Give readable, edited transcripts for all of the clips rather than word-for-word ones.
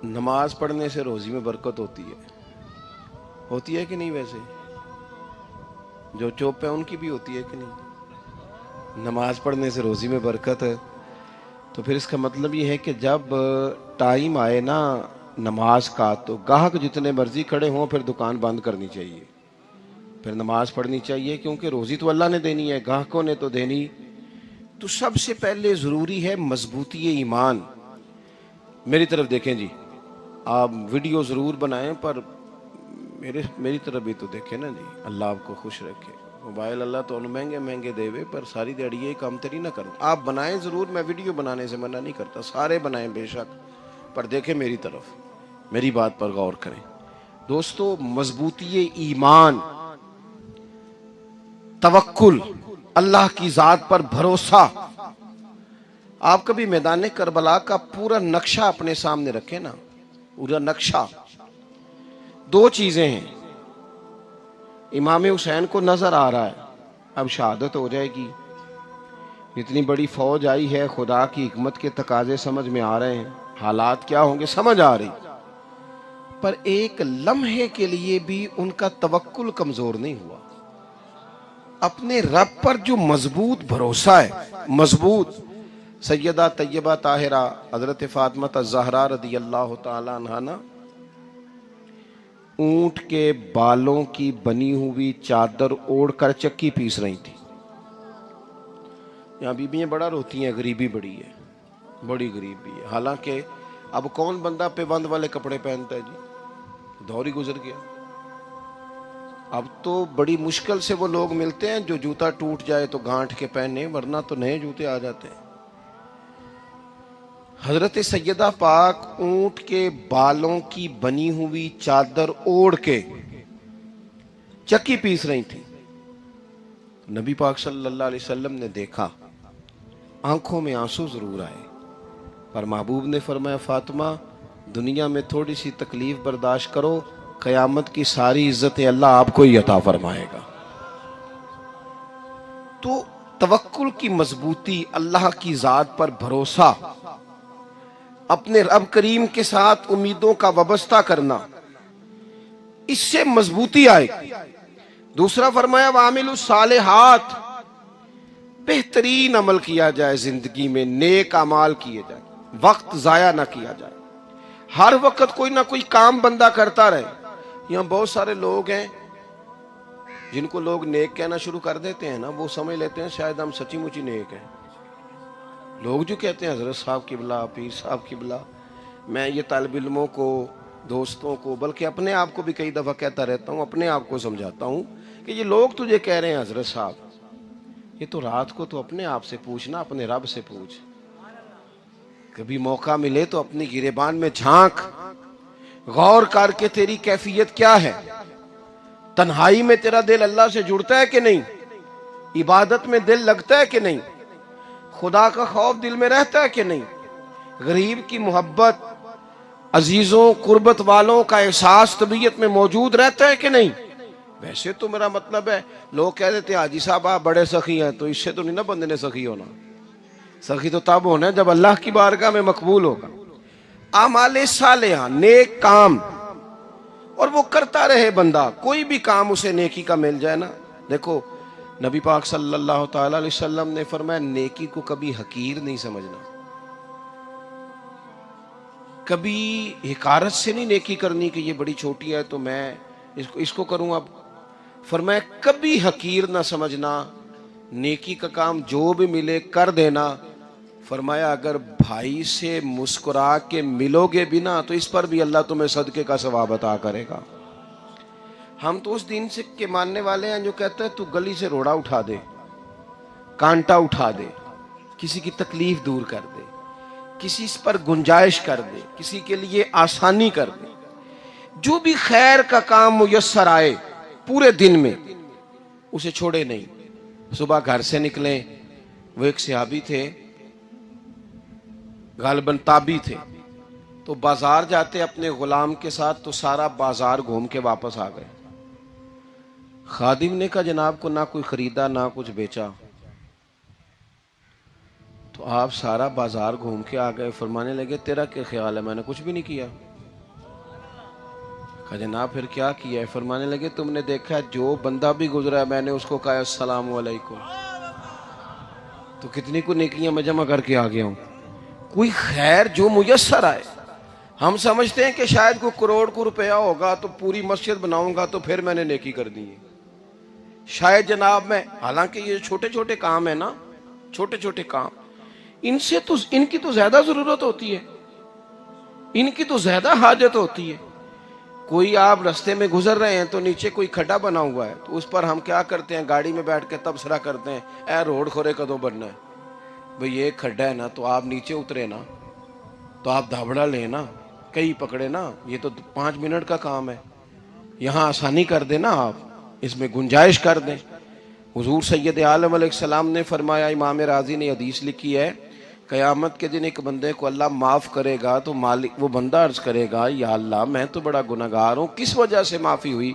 نماز پڑھنے سے روزی میں برکت ہوتی ہے کہ نہیں؟ ویسے جو چوپ ہے ان کی بھی ہوتی ہے کہ نہیں؟ نماز پڑھنے سے روزی میں برکت ہے، تو پھر اس کا مطلب یہ ہے کہ جب ٹائم آئے نا نماز کا تو گاہک جتنے مرضی کھڑے ہوں پھر دکان بند کرنی چاہیے، پھر نماز پڑھنی چاہیے، کیونکہ روزی تو اللہ نے دینی ہے، گاہکوں نے تو دینی۔ تو سب سے پہلے ضروری ہے مضبوطی ایمان۔ میری طرف دیکھیں جی، آپ ویڈیو ضرور بنائیں پر میری طرف بھی تو دیکھیں نا جی، اللہ آپ کو خوش رکھے۔ موبائل اللہ تو مہنگے مہنگے دے وے پر ساری دیڑی یہ کام تری نہ کرو۔ آپ بنائیں ضرور، میں ویڈیو بنانے سے منع نہیں کرتا، سارے بنائیں بے شک، پر دیکھیں میری طرف، میری بات پر غور کریں۔ دوستو، مضبوطی ایمان، توکل، اللہ کی ذات پر بھروسہ۔ آپ کبھی میدان کربلا کا پورا نقشہ اپنے سامنے رکھیں نا، پورا نقشہ، دو چیزیں ہیں۔ امام حسین کو نظر آ رہا ہے اب شہادت ہو جائے گی، اتنی بڑی فوج آئی ہے، خدا کی حکمت کے تقاضے سمجھ میں آ رہے ہیں، حالات کیا ہوں گے سمجھ آ رہی، پر ایک لمحے کے لیے بھی ان کا توکل کمزور نہیں ہوا۔ اپنے رب پر جو مضبوط بھروسہ ہے، مضبوط۔ سیدہ طیبہ طاہرہ حضرت فاطمہ الزہرا رضی اللہ تعالی عنہا نا اونٹ کے بالوں کی بنی ہوئی چادر اوڑھ کر چکی پیس رہی تھی۔ یہاں بیویاں بڑا روتی ہیں، غریبی بڑی ہے، بڑی غریبی ہے، حالانکہ اب کون بندہ پیبند والے کپڑے پہنتا ہے جی، دور ہی گزر گیا۔ اب تو بڑی مشکل سے وہ لوگ ملتے ہیں جو جوتا ٹوٹ جائے تو گانٹھ کے پہنے، ورنہ تو نئے جوتے آ جاتے ہیں۔ حضرت سیدہ پاک اونٹ کے بالوں کی بنی ہوئی چادر اوڑھ کے چکی پیس رہی تھی۔ نبی پاک صلی اللہ علیہ وسلم نے دیکھا، آنکھوں میں آنسو ضرور آئے، پر محبوب نے فرمایا فاطمہ دنیا میں تھوڑی سی تکلیف برداشت کرو، قیامت کی ساری عزت اللہ آپ کو ہی عطا فرمائے گا۔ تو توکل کی مضبوطی، اللہ کی ذات پر بھروسہ، اپنے رب کریم کے ساتھ امیدوں کا وابستہ کرنا، اس سے مضبوطی آئے۔ دوسرا فرمایا وَعَمِلُوا الصَّالِحَاتِ، بہترین عمل کیا جائے زندگی میں، نیک اعمال کیے جائے، وقت ضائع نہ کیا جائے، ہر وقت کوئی نہ کوئی کام بندہ کرتا رہے۔ یہاں بہت سارے لوگ ہیں جن کو لوگ نیک کہنا شروع کر دیتے ہیں نا، وہ سمجھ لیتے ہیں شاید ہم سچی مچی نیک ہیں۔ لوگ جو کہتے ہیں حضرت صاحب قبلہ، پیر صاحب قبلہ، میں یہ طالب علموں کو، دوستوں کو، بلکہ اپنے آپ کو بھی کئی دفعہ کہتا رہتا ہوں، اپنے آپ کو سمجھاتا ہوں کہ یہ لوگ تجھے کہہ رہے ہیں حضرت صاحب، یہ تو رات کو تو اپنے آپ سے پوچھنا، اپنے رب سے پوچھ۔ کبھی موقع ملے تو اپنی گریبان میں جھانک، غور کر کے تیری کیفیت کیا ہے، تنہائی میں تیرا دل اللہ سے جڑتا ہے کہ نہیں، عبادت میں دل لگتا ہے کہ نہیں، خدا کا خوف دل میں رہتا ہے کہ نہیں، غریب کی محبت، عزیزوں قربت والوں کا احساس طبیعت میں موجود رہتا ہے کہ نہیں۔ ویسے تو میرا مطلب ہے، لوگ کہہ دیتے ہیں حاجی صاحب آپ بڑے سخی ہیں، تو اس سے تو نہیں نا بندے نے سخی ہونا، سخی تو تب ہونا ہے جب اللہ کی بارگاہ میں مقبول ہوگا۔ اعمال صالحہ، نیک کام، اور وہ کرتا رہے بندہ، کوئی بھی کام اسے نیکی کا مل جائے نا۔ دیکھو نبی پاک صلی اللہ تعالی علیہ وسلم نے فرمایا نیکی کو کبھی حقیر نہیں سمجھنا، کبھی حقارت سے نہیں نیکی کرنی کہ یہ بڑی چھوٹی ہے تو میں اس کو کروں۔ اب فرمایا کبھی حقیر نہ سمجھنا، نیکی کا کام جو بھی ملے کر دینا۔ فرمایا اگر بھائی سے مسکرا کے ملو گے بھی نا تو اس پر بھی اللہ تمہیں صدقے کا ثواب عطا کرے گا۔ ہم تو اس دین سے کے ماننے والے ہیں جو کہتے ہیں تو گلی سے روڑا اٹھا دے، کانٹا اٹھا دے، کسی کی تکلیف دور کر دے، کسی پر گنجائش کر دے، کسی کے لیے آسانی کر دے، جو بھی خیر کا کام میسر آئے پورے دن میں اسے چھوڑے نہیں۔ صبح گھر سے نکلیں، وہ ایک صحابی تھے، غالباً تابعی تھے، تو بازار جاتے اپنے غلام کے ساتھ تو سارا بازار گھوم کے واپس آ گئے۔ خادم نے کہا جناب کو نہ کوئی خریدا نہ کچھ بیچا، تو آپ سارا بازار گھوم کے آ گئے۔ فرمانے لگے تیرا کیا خیال ہے؟ میں نے کچھ بھی نہیں کیا۔ کہا جناب پھر کیا کیا ہے؟ فرمانے لگے تم نے دیکھا جو بندہ بھی گزرا ہے میں نے اس کو کہا السلام علیکم، تو کتنی کو نیکیاں میں جمع کر کے آ گیا ہوں۔ کوئی خیر جو میسر آئے، ہم سمجھتے ہیں کہ شاید کوئی کروڑ کو روپیہ ہوگا تو پوری مسجد بناؤں گا تو پھر میں نے نیکی کر دی ہے، شاید جناب میں، حالانکہ یہ چھوٹے چھوٹے کام ہیں نا، چھوٹے چھوٹے کام، ان سے تو ان کی تو زیادہ ضرورت ہوتی ہے، ان کی تو زیادہ حاجت ہوتی ہے۔ کوئی آپ رستے میں گزر رہے ہیں تو نیچے کوئی کھڈا بنا ہوا ہے تو اس پر ہم کیا کرتے ہیں، گاڑی میں بیٹھ کے تبصرہ کرتے ہیں اے روڈ کھورے کدوں بننا ہے؟ بھئی یہ کھڈا ہے نا تو آپ نیچے اترے نا، تو آپ دھابڑا لیں نا، کئی پکڑے نا، یہ تو 5 منٹ کا کام ہے، یہاں آسانی کر دیں نا، آپ اس میں گنجائش کر دیں۔ حضور سید عالم علیہ السلام نے فرمایا، امام راضی نے حدیث لکھی ہے، قیامت کے دن ایک بندے کو اللہ معاف کرے گا تو مالک وہ بندہ عرض کرے گا یا اللہ میں تو بڑا گناہگار ہوں، کس وجہ سے معافی ہوئی؟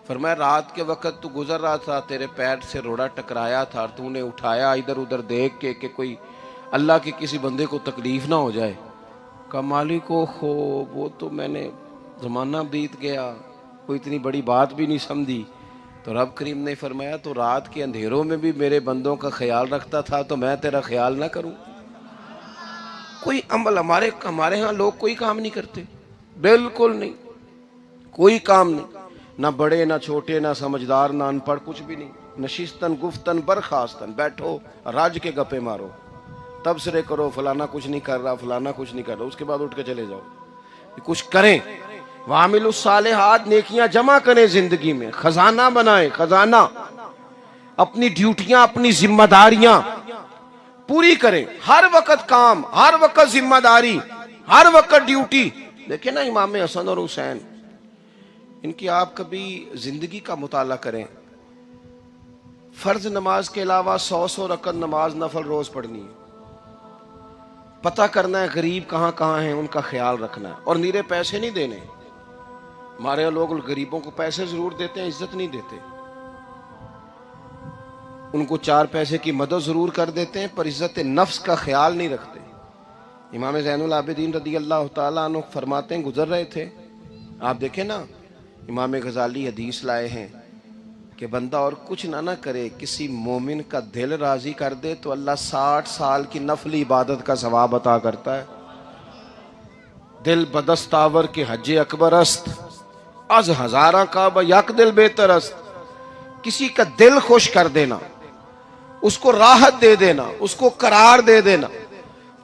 فرمایا رات کے وقت تو گزر رہا تھا، تیرے پیر سے روڑا ٹکرایا تھا اور تو نے اٹھایا ادھر ادھر دیکھ کے کہ کوئی اللہ کے کسی بندے کو تکلیف نہ ہو جائے۔ کہا مالک ہو وہ تو میں نے زمانہ بیت گیا، کوئی اتنی بڑی بات بھی نہیں سمجھی۔ تو رب کریم نے فرمایا تو رات کے اندھیروں میں بھی میرے بندوں کا خیال رکھتا تھا تو میں تیرا خیال نہ کروں؟ کوئی عمل ہمارے ہاں لوگ کوئی کام نہیں کرتے، بالکل نہیں، کوئی کام نہیں، نہ بڑے نہ چھوٹے نہ سمجھدار نہ ان پڑھ، کچھ بھی نہیں، نشستن گفتن برخاستن، بیٹھو راج کے گپے مارو، تبصرے کرو فلانا کچھ نہیں کر رہا، فلانا کچھ نہیں کر رہا، اس کے بعد اٹھ کے چلے جاؤ، کچھ کریں۔ وَعَمِلُوا الصَّالِحَاتِ، نیکیاں جمع کریں زندگی میں، خزانہ بنائیں، خزانہ، اپنی ڈیوٹیاں اپنی ذمہ داریاں پوری کریں، ہر وقت کام، ہر وقت ذمہ داری، ہر وقت ڈیوٹی۔ دیکھیں نا امام حسن اور حسین، ان کی آپ کبھی زندگی کا مطالعہ کریں، فرض نماز کے علاوہ 100 رکعت نماز نفل روز پڑھنی ہے، پتہ کرنا ہے غریب کہاں کہاں ہیں، ان کا خیال رکھنا ہے، اور نیرے پیسے نہیں دینے۔ ہمارے لوگ غریبوں کو پیسے ضرور دیتے ہیں، عزت نہیں دیتے، ان کو 4 پیسے کی مدد ضرور کر دیتے ہیں پر عزت نفس کا خیال نہیں رکھتے۔ امام زین العابدین رضی اللہ تعالیٰ عنہ فرماتے ہیں، گزر رہے تھے، آپ دیکھیں نا امام غزالی حدیث لائے ہیں کہ بندہ اور کچھ نہ کرے، کسی مومن کا دل راضی کر دے تو اللہ 60 سال کی نفلی عبادت کا ثواب عطا کرتا ہے۔ دل بدستاور کے حج اکبر است، از ہزاراں کعبہ یک دل بہتر است۔ کسی کا دل خوش کر دینا، اس کو راحت دے دینا، اس کو قرار دے دینا،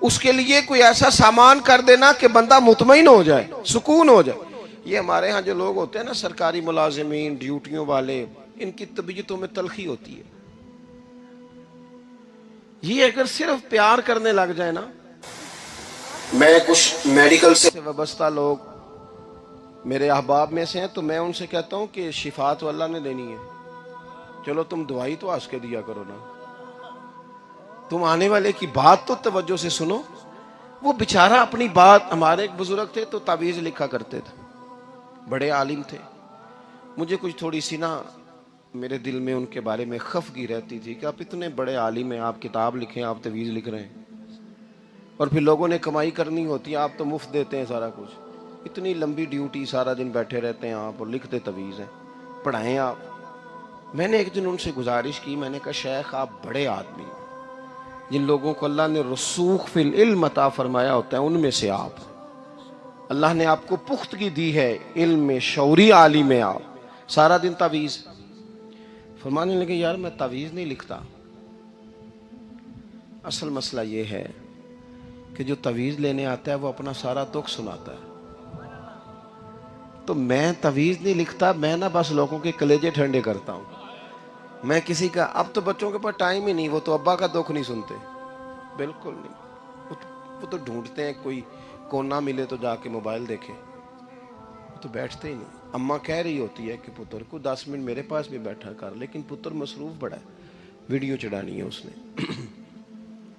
اس کے لیے کوئی ایسا سامان کر دینا کہ بندہ مطمئن ہو جائے، سکون ہو جائے۔ یہ ہمارے ہاں جو لوگ ہوتے ہیں نا سرکاری ملازمین، ڈیوٹیوں والے، ان کی طبیعتوں میں تلخی ہوتی ہے۔ یہ اگر صرف پیار کرنے لگ جائے نا، میں کچھ میڈیکل سے وابستہ لوگ میرے احباب میں سے ہیں تو میں ان سے کہتا ہوں کہ شفا تو اللہ نے دینی ہے، چلو تم دعائی تو ہنس کے دیا کرو نا، تم آنے والے کی بات تو توجہ سے سنو۔ وہ بیچارہ اپنی بات، ہمارے ایک بزرگ تھے تو تعویذ لکھا کرتے تھے، بڑے عالم تھے، مجھے کچھ تھوڑی سی نا میرے دل میں ان کے بارے میں خفگی رہتی تھی کہ آپ اتنے بڑے عالم ہیں، آپ کتاب لکھیں، آپ تعویذ لکھ رہے ہیں، اور پھر لوگوں نے کمائی کرنی ہوتی ہے، آپ تو مفت دیتے ہیں سارا کچھ، اتنی لمبی ڈیوٹی، سارا دن بیٹھے رہتے ہیں آپ اور لکھتے تعویذ ہیں، پڑھائیں آپ۔ میں نے ایک دن ان سے گزارش کی، میں نے کہا شیخ آپ بڑے آدمی ہیں، جن لوگوں کو اللہ نے رسوخ فی العلم عطا فرمایا ہوتا ہے ان میں سے آپ، اللہ نے آپ کو پختگی دی ہے علم میں، شعوری عالم ہے آپ، سارا دن تعویذ۔ فرمانے لگے یار میں تعویذ نہیں لکھتا، اصل مسئلہ یہ ہے کہ جو تعویذ لینے آتا ہے وہ اپنا سارا دکھ سناتا ہے، تو میں تعویذ نہیں لکھتا، میں نا بس لوگوں کے کلیجے ٹھنڈے کرتا ہوں، میں کسی کا، اب تو بچوں کے پاس ٹائم ہی نہیں، وہ تو ابا کا دکھ نہیں سنتے، بالکل نہیں، وہ تو ڈھونڈتے ہیں کوئی کونا ملے تو جا کے موبائل دیکھیں، وہ تو بیٹھتے ہی نہیں۔ اماں کہہ رہی ہوتی ہے کہ پتر کو 10 منٹ میرے پاس بھی بیٹھا کر، لیکن پتر مصروف بڑا ہے، ویڈیو چڑھانی ہے اس نے،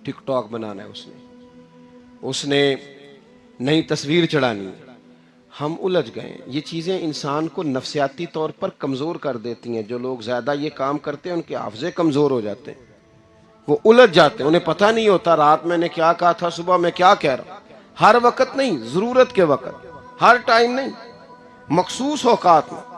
ٹک ٹاک بنانا ہے اس نے نئی تصویر چڑھانی ہے۔ ہم الجھ گئے، یہ چیزیں انسان کو نفسیاتی طور پر کمزور کر دیتی ہیں، جو لوگ زیادہ یہ کام کرتے ہیں ان کے حافظے کمزور ہو جاتے ہیں، وہ الجھ جاتے ہیں، انہیں پتہ نہیں ہوتا رات میں نے کیا کہا تھا، صبح میں کیا کہہ رہا ہوں۔ ہر وقت نہیں، ضرورت کے وقت، ہر ٹائم نہیں، مخصوص اوقات میں